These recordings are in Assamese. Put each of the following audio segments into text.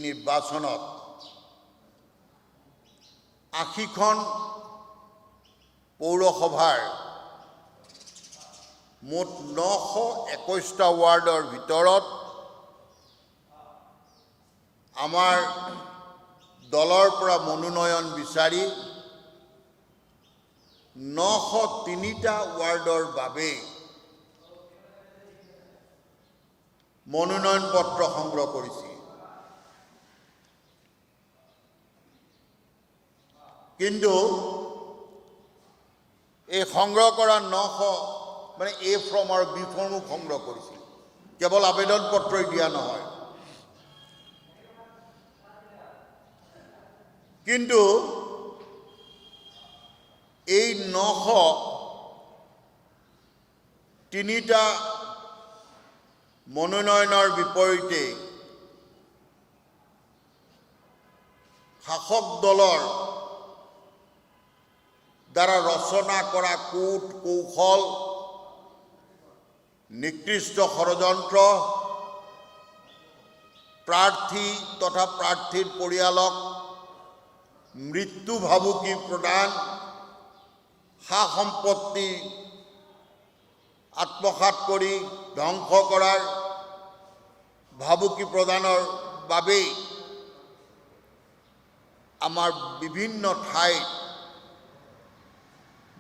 নিৰ্বাচনত ৮০খন পৌৰসভাৰ মুঠ ৯২১টা ৱাৰ্ডৰ ভিতৰত আমাৰ দলৰ পৰা মনোনয়ন বিচাৰি ৯০৩টা ৱাৰ্ডৰ বাবে মনোনয়ন পত্ৰ সংগ্ৰহ কৰিছে। কিন্তু এই সংগ্ৰহ কৰা ৯০০ মানে এ ফৰ্ম আৰু বি ফৰ্মো সংগ্ৰহ কৰিছিল, কেৱল আবেদন পত্ৰই দিয়া নহয়। কিন্তু এই ৯০৩টা মনোনয়নৰ বিপৰীতে শাসক দলৰ দ্বাৰা ৰচনা কৰা কূট কৌশল, নিকৃষ্ট ষড়যন্ত্ৰ, প্ৰাৰ্থী তথা প্ৰাৰ্থীৰ পৰিয়ালক মৃত্যু ভাবুকি প্ৰদান, সা সম্পত্তি আত্মসাৎ কৰি ধ্বংস কৰাৰ ভাবুকি প্ৰদানৰ বাবেই আমাৰ বিভিন্ন ঠাইত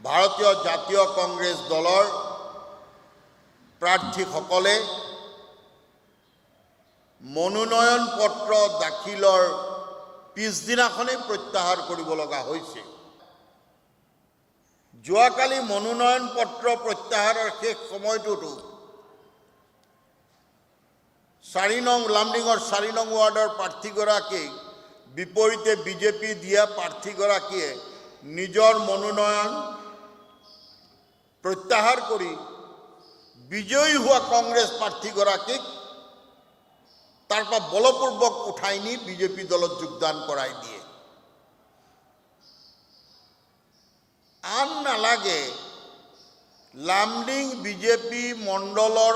ভাৰতীয় জাতীয় কংগ্ৰেছ দলৰ প্ৰাৰ্থীসকলে মনোনয়ন পত্ৰ দাখিলৰ পিছদিনাখনেই প্ৰত্যাহাৰ কৰিব লগা হৈছে। যোৱাকালি মনোনয়ন পত্ৰ প্ৰত্যাহাৰৰ শেষ সময়টোতো ৪ নং লামডিঙৰ ৪ নং ৱাৰ্ডৰ প্ৰাৰ্থীগৰাকীক বিপৰীতে বিজেপি দিয়া প্ৰাৰ্থীগৰাকীয়ে নিজৰ মনোনয়ন প্ৰত্যাহাৰ কৰি বিজয়ী হোৱা কংগ্ৰেছ প্ৰাৰ্থীগৰাকীক তাৰ পৰা বলপূৰ্বক উঠাই নি বিজেপি দলত যোগদান কৰাই দিয়ে। আন নালাগে লামডিং বিজেপি মণ্ডলৰ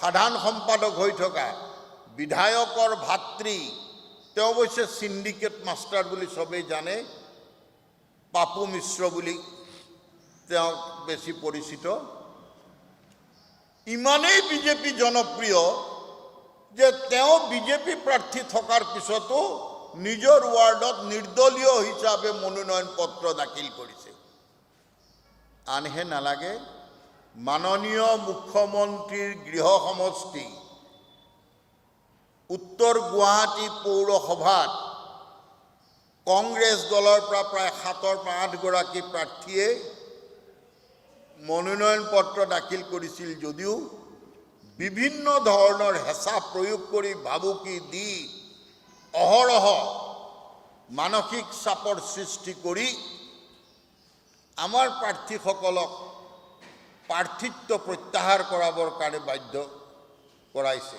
সাধাৰণ সম্পাদক হৈ থকা বিধায়কৰ ভাতৃ, তেওঁ অৱশ্যে চিণ্ডিকেট মাষ্টাৰ বুলি চবেই জানে, পাপু মিশ্ৰ বুলি তেওঁ বেছি পৰিচিত, ইমানেই বিজেপি জনপ্ৰিয় যে তেওঁ বিজেপি প্ৰাৰ্থী থকাৰ পিছতো নিজৰ ৱাৰ্ডত নিৰ্দলীয় হিচাপে মনোনয়ন পত্ৰ দাখিল কৰিছে। আনহে নালাগে মাননীয় মুখ্যমন্ত্ৰীৰ গৃহ সমষ্টি উত্তৰ গুৱাহাটী পৌৰসভাত কংগ্ৰেছ দলৰ পৰা প্ৰায় ৭ৰ পৰা ৮ গৰাকী প্ৰাৰ্থীয়ে মনোনয়ন পত্ৰ দাখিল কৰিছিল যদিও বিভিন্ন ধৰণৰ হেঁচা প্ৰয়োগ কৰি ভাবুকি দি অহৰহ মানসিক চাপৰ সৃষ্টি কৰি আমাৰ প্ৰাৰ্থীসকলক প্ৰাৰ্থিত্ব প্ৰত্যাহাৰ কৰাবৰ কাৰণে বাধ্য কৰাইছে।